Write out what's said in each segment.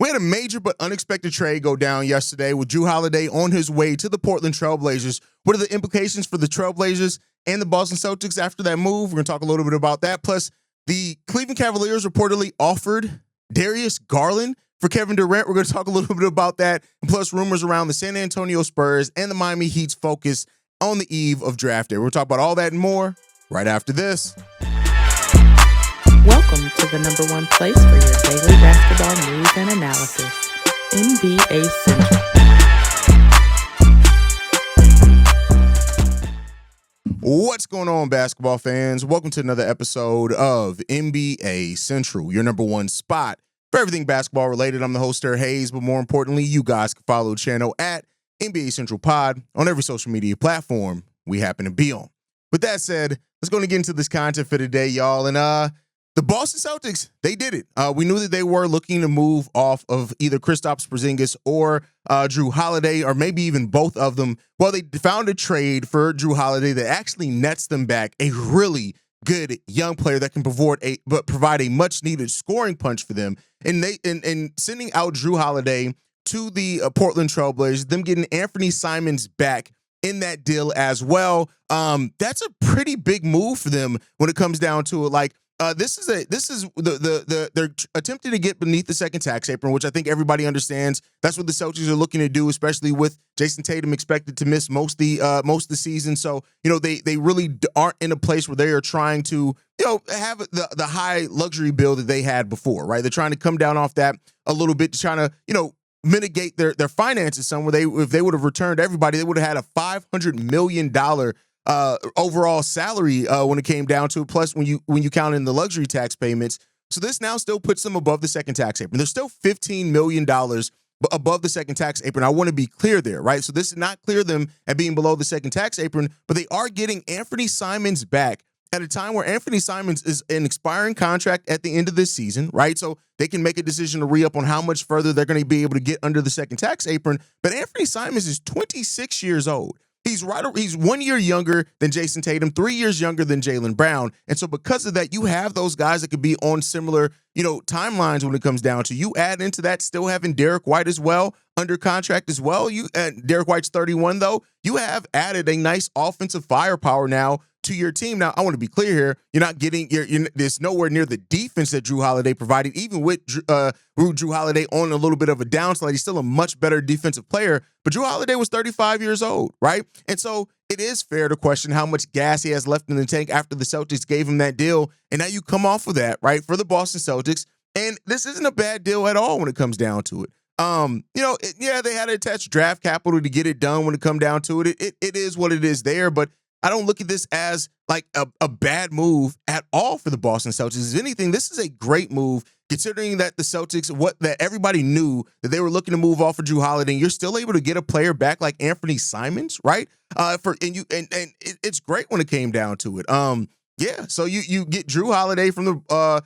We had a major but unexpected trade go down yesterday with Jrue Holiday on his way to the Portland Trail Blazers. What are the implications for the Trail Blazers and the Boston Celtics after that move? We're going to talk a little bit about that. Plus, the Cleveland Cavaliers reportedly offered Darius Garland for Kevin Durant. We're going to talk a little bit about that. And plus, rumors around the San Antonio Spurs and the Miami Heat's focus on the eve of draft day. We'll talk about all that and more right after this. Welcome to the number one place for your daily basketball news and analysis, NBA Central. What's going on, basketball fans? Welcome to another episode of NBA Central, your number one spot for everything basketball related. I'm the host, Herro Hayes, but more importantly, you guys can follow the channel at NBA Central Pod on every social media platform we happen to be on. With that said, let's go and get into this content for today, y'all. And the Boston Celtics, they did it. We knew that they were looking to move off of either Kristaps Porzingis or Jrue Holiday, or maybe even both of them. Well, they found a trade for Jrue Holiday that actually nets them back a really good young player that can provide a much-needed scoring punch for them. And sending out Jrue Holiday to the Portland Trail Blazers, them getting Anthony Simons back in that deal as well. That's a pretty big move for them when it comes down to it. Like, they're attempting to get beneath the second tax apron, which I think everybody understands. That's what the Celtics are looking to do, especially with Jayson Tatum expected to miss most of the season. So, they really aren't in a place where they are trying to, have the high luxury bill that they had before, right? They're trying to come down off that a little bit, trying to, mitigate their finances some. If they would have returned everybody, they would have had a $500 million overall salary when it came down to it. Plus, when you count in the luxury tax payments, so this now still puts them above the second tax apron. They're still $15 million above the second tax apron. I want to be clear there, right? So this did not clear them at being below the second tax apron, but they are getting Anthony Simons back at a time where Anthony Simons is an expiring contract at the end of this season, right? So they can make a decision to re-up on how much further they're going to be able to get under the second tax apron. But Anthony Simons is 26 years old. He's 1 year younger than Jayson Tatum, 3 years younger than Jaylen Brown. And so because of that, you have those guys that could be on similar, timelines when it comes down to. You add into that still having Derek White as well, under contract as well. Derek White's 31, though. You have added a nice offensive firepower now to your team. Now, I want to be clear here. You're not getting, there's nowhere near the defense that Jrue Holiday provided, even with Jrue Holiday on a little bit of a downslide. He's still a much better defensive player, but Jrue Holiday was 35 years old, right? And so it is fair to question how much gas he has left in the tank after the Celtics gave him that deal. And now you come off of that, right, for the Boston Celtics. And this isn't a bad deal at all when it comes down to it. They had to attach draft capital to get it done when it come down to it. It is what it is there, but I don't look at this as like a bad move at all for the Boston Celtics. If anything, this is a great move considering that the Celtics, that everybody knew that they were looking to move off of Jrue Holiday. And you're still able to get a player back like Anthony Simons, right? It's great when it came down to it. So you get Jrue Holiday from the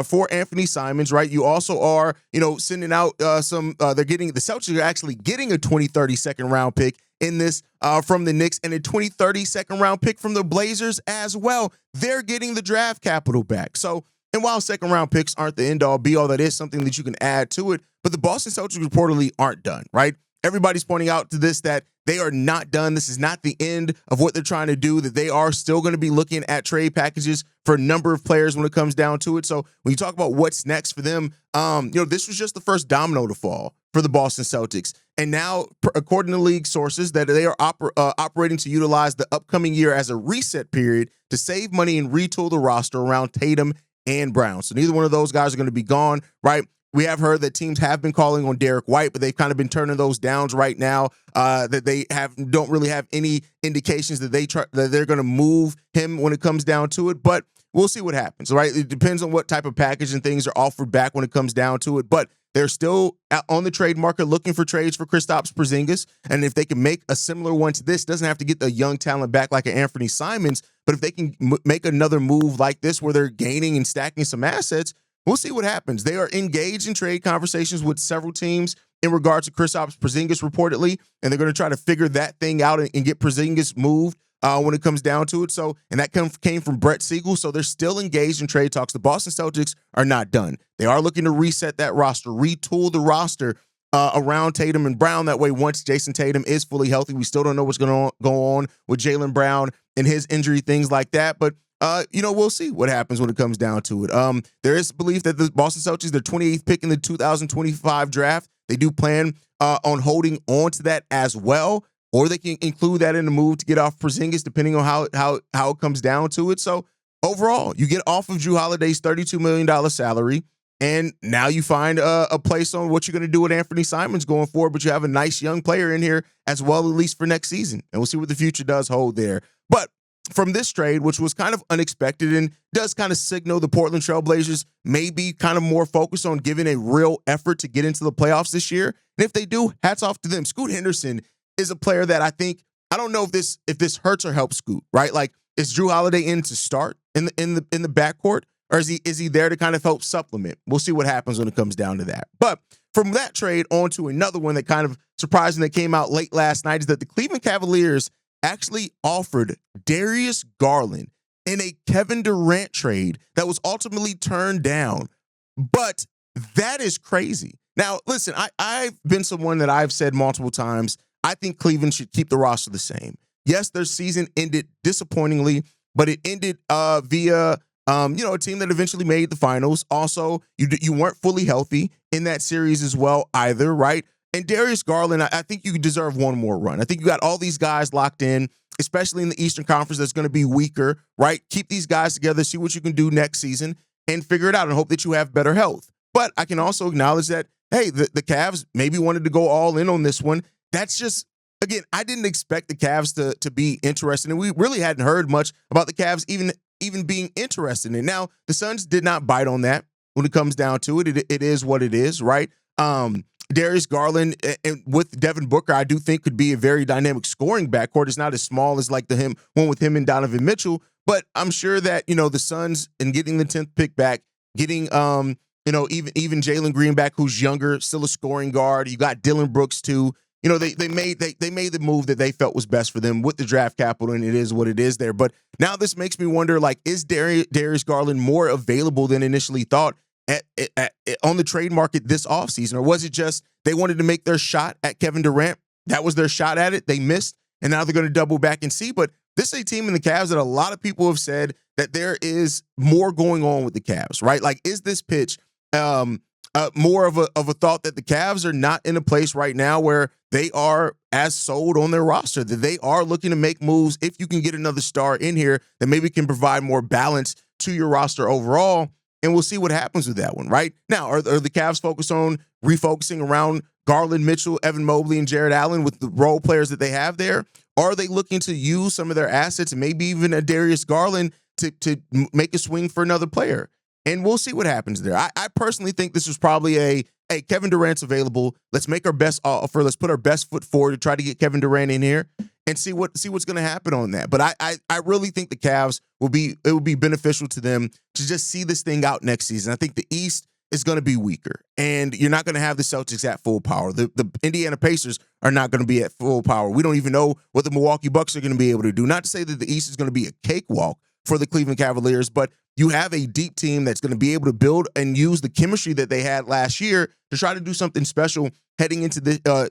for Anthony Simons, right? You also are sending out the Celtics are actually getting a 2030 second round pick in this from the Knicks and a 2030 second round pick from the Blazers as well. They're getting the draft capital back. So, and while second round picks aren't the end all be all, that is something that you can add to it. But the Boston Celtics reportedly aren't done, right? Everybody's pointing out to this that they are not done. This is not the end of what they're trying to do, that they are still going to be looking at trade packages for a number of players when it comes down to it. So when you talk about what's next for them, this was just the first domino to fall for the Boston Celtics. And now, according to league sources, that they are operating to utilize the upcoming year as a reset period to save money and retool the roster around Tatum and Brown. So neither one of those guys are going to be gone, right? We have heard that teams have been calling on Derek White, but they've kind of been turning those downs right now. That they don't really have any indications that they're going to move him when it comes down to it. But we'll see what happens, right? It depends on what type of package and things are offered back when it comes down to it. But they're still on the trade market looking for trades for Kristaps Porzingis. And if they can make a similar one to this, doesn't have to get the young talent back like an Anthony Simons, but if they can make another move like this where they're gaining and stacking some assets, we'll see what happens. They are engaged in trade conversations with several teams in regards to Kristaps Porzingis reportedly, and they're going to try to figure that thing out and get Porzingis moved when it comes down to it. So, and that came from Brett Siegel. So they're still engaged in trade talks. The Boston Celtics are not done. They are looking to reset that roster, retool the roster around Tatum and Brown. That way, once Jayson Tatum is fully healthy, we still don't know what's going to go on with Jaylen Brown and his injury, things like that. But we'll see what happens when it comes down to it. There is belief that the Boston Celtics, their 28th pick in the 2025 draft, they do plan on holding on to that as well, or they can include that in the move to get off Porzingis, depending on how it comes down to it. So overall, you get off of Jrue Holiday's $32 million salary, and now you find a place on what you're going to do with Anthony Simons going forward, but you have a nice young player in here as well, at least for next season. And we'll see what the future does hold there. But from this trade, which was kind of unexpected and does kind of signal the Portland Trailblazers may be kind of more focused on giving a real effort to get into the playoffs this year. And if they do, hats off to them. Scoot Henderson is a player that I don't know if this hurts or helps Scoot, right? Like, is Jrue Holiday in to start in the backcourt, or is he there to kind of help supplement? We'll see what happens when it comes down to that. But from that trade on to another one that kind of surprising that came out late last night is that the Cleveland Cavaliers actually offered Darius Garland in a Kevin Durant trade that was ultimately turned down. But that is crazy. Now, listen, I've been someone that I've said multiple times, I think Cleveland should keep the roster the same. Yes, their season ended disappointingly, but it ended via a team that eventually made the finals. Also, you weren't fully healthy in that series as well either, right? And Darius Garland, I think you deserve one more run. I think you got all these guys locked in, especially in the Eastern Conference that's going to be weaker, right? Keep these guys together, see what you can do next season, and figure it out and hope that you have better health. But I can also acknowledge that, hey, the Cavs maybe wanted to go all in on this one. That's just, again, I didn't expect the Cavs to be interested, and we really hadn't heard much about the Cavs even being interested in it. Now, the Suns did not bite on that when it comes down to it. It is what it is, right? Darius Garland and with Devin Booker, I do think could be a very dynamic scoring backcourt. It's not as small as like one with him and Donovan Mitchell, but I'm sure that, the Suns in getting the 10th pick back, getting, even Jalen Green back, who's younger, still a scoring guard. You got Dylan Brooks too. They made the move that they felt was best for them with the draft capital, and it is what it is there. But now this makes me wonder, like, is Darius Garland more available than initially thought on the trade market this offseason? Or was it just they wanted to make their shot at Kevin Durant? That was their shot at it. They missed, and now they're going to double back and see. But this is a team in the Cavs that a lot of people have said that there is more going on with the Cavs, right? Like, is this pitch more of a thought that the Cavs are not in a place right now where they are as sold on their roster, that they are looking to make moves if you can get another star in here that maybe can provide more balance to your roster overall? And we'll see what happens with that one, right? Now, are the Cavs focused on refocusing around Garland, Mitchell, Evan Mobley, and Jared Allen with the role players that they have there? Or are they looking to use some of their assets, and maybe even a Darius Garland, to make a swing for another player? And we'll see what happens there. I personally think this was probably hey, Kevin Durant's available. Let's make our best offer. Let's put our best foot forward to try to get Kevin Durant in here and see what's going to happen on that. But I really think the Cavs will be beneficial to them to just see this thing out next season. I think the East is going to be weaker, and you're not going to have the Celtics at full power. The Indiana Pacers are not going to be at full power. We don't even know what the Milwaukee Bucks are going to be able to do. Not to say that the East is going to be a cakewalk for the Cleveland Cavaliers, but you have a deep team that's going to be able to build and use the chemistry that they had last year to try to do something special heading into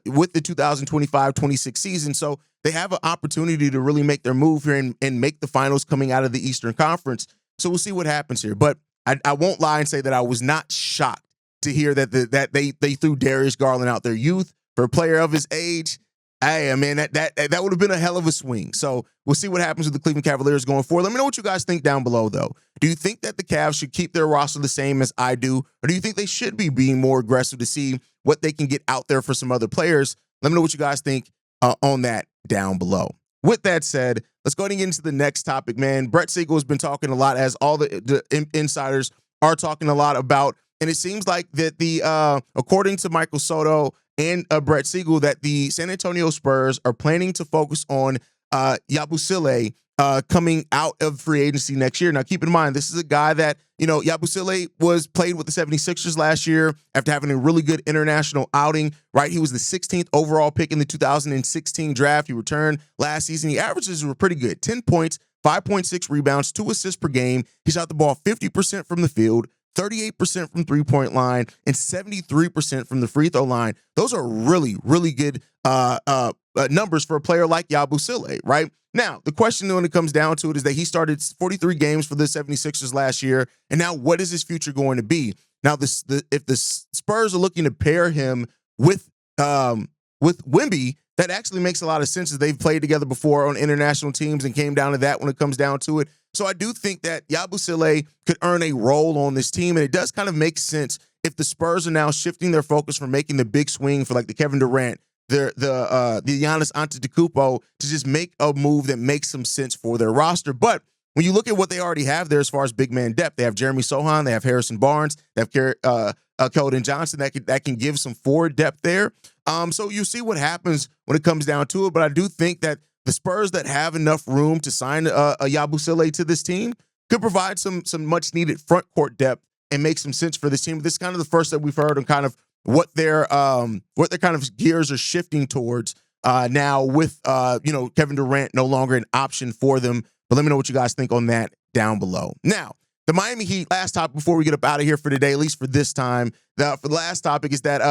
with the 2025-26 season. So they have an opportunity to really make their move here and make the finals coming out of the Eastern Conference. So we'll see what happens here. But I won't lie and say that I was not shocked to hear that they threw Darius Garland out their youth for a player of his age. Hey, man, that would have been a hell of a swing. So we'll see what happens with the Cleveland Cavaliers going forward. Let me know what you guys think down below, though. Do you think that the Cavs should keep their roster the same as I do? Or do you think they should be being more aggressive to see what they can get out there for some other players? Let me know what you guys think on that down below. With that said, let's go ahead and get into the next topic, man. Brett Siegel has been talking a lot, as all the insiders are talking a lot about. And it seems like that according to Michael Soto and Brett Siegel, that the San Antonio Spurs are planning to focus on Yabusele coming out of free agency next year. Now, keep in mind, this is a guy that, Yabusele played with the 76ers last year after having a really good international outing, right? He was the 16th overall pick in the 2016 draft. He returned last season. The averages were pretty good. 10 points, 5.6 rebounds, 2 assists per game. He shot the ball 50% from the field, 38% from three-point line, and 73% from the free throw line. Those are really, really good numbers for a player like Yabusele, right? Now, the question when it comes down to it is that he started 43 games for the 76ers last year, and now what is his future going to be? Now, if the Spurs are looking to pair him with Wemby, that actually makes a lot of sense as they've played together before on international teams and came down to that when it comes down to it. So I do think that Yabusele could earn a role on this team, and it does kind of make sense if the Spurs are now shifting their focus from making the big swing for like the Kevin Durant, the Giannis Antetokounmpo, to just make a move that makes some sense for their roster. But when you look at what they already have there as far as big man depth, they have Jeremy Sohan, they have Harrison Barnes, they have Keldon Johnson that can give some forward depth there. So you see what happens when it comes down to it. But I do think that the Spurs that have enough room to sign a Yabusele to this team could provide some much needed front court depth and make some sense for this team. This is kind of the first that we've heard on kind of what their kind of gears are shifting towards now with Kevin Durant no longer an option for them. But let me know what you guys think on that down below. Now, the Miami Heat, last topic before we get up out of here for today, at least for this time, for the last topic is that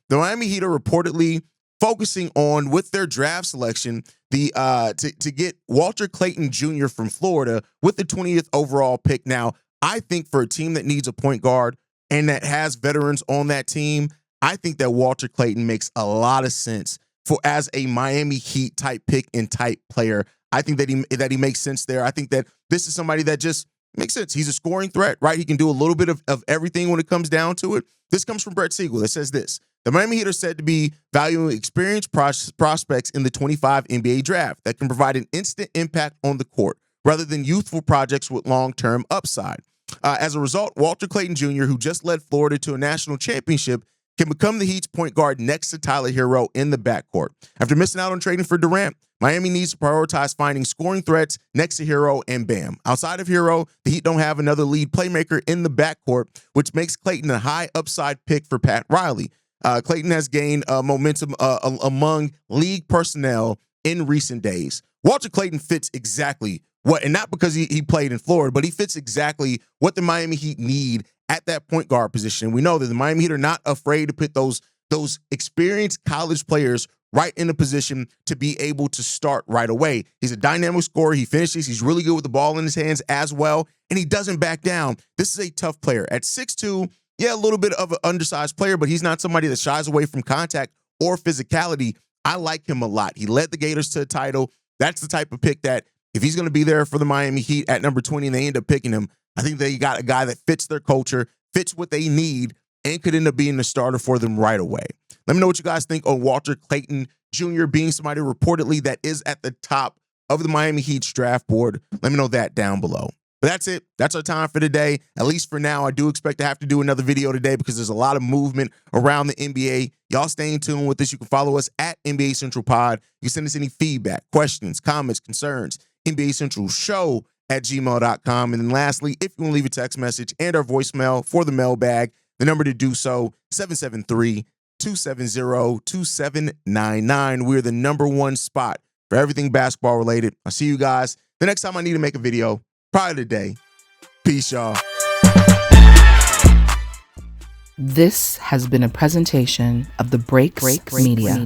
the Miami Heat are reportedly focusing on, with their draft selection, to get Walter Clayton Jr. from Florida with the 20th overall pick. Now, I think for a team that needs a point guard and that has veterans on that team, I think that Walter Clayton makes a lot of sense for as a Miami Heat type pick and type player. I think that he makes sense there. I think that this is somebody that just makes sense. He's a scoring threat, right? He can do a little bit of everything when it comes down to it. This comes from Brett Siegel that says this: the Miami Heat are said to be valuing experienced prospects in the 25 NBA draft that can provide an instant impact on the court rather than youthful projects with long-term upside. As a result, Walter Clayton Jr., who just led Florida to a national championship, can become the Heat's point guard next to Tyler Herro in the backcourt. After missing out on trading for Durant, Miami needs to prioritize finding scoring threats next to Herro and Bam. Outside of Herro, the Heat don't have another lead playmaker in the backcourt, which makes Clayton a high upside pick for Pat Riley. Clayton has gained momentum among league personnel in recent days. Walter Clayton fits exactly what, and not because he played in Florida, but he fits exactly what the Miami Heat need at that point guard position. We know that the Miami Heat are not afraid to put those experienced college players right in a position to be able to start right away. He's a dynamic scorer. He finishes. He's really good with the ball in his hands as well, and he doesn't back down. This is a tough player. At 6'2", a little bit of an undersized player, but he's not somebody that shies away from contact or physicality. I like him a lot. He led the Gators to a title. That's the type of pick that if he's going to be there for the Miami Heat at number 20 and they end up picking him, I think they got a guy that fits their culture, fits what they need, and could end up being the starter for them right away. Let me know what you guys think on Walter Clayton Jr. being somebody reportedly that is at the top of the Miami Heat's draft board. Let me know that down below. But that's it. That's our time for today. At least for now, I do expect to have to do another video today because there's a lot of movement around the NBA. Y'all stay in tune with this. You can follow us at NBA Central Pod. You can send us any feedback, questions, comments, concerns, NBA Central Show at gmail.com. And then lastly, if you want to leave a text message and our voicemail for the mailbag, the number to do so, 773-270-2799. We're the #1 spot for everything basketball related. I'll see you guys the next time I need to make a video. Probably today. Peace, y'all. This has been a presentation of the Break Media.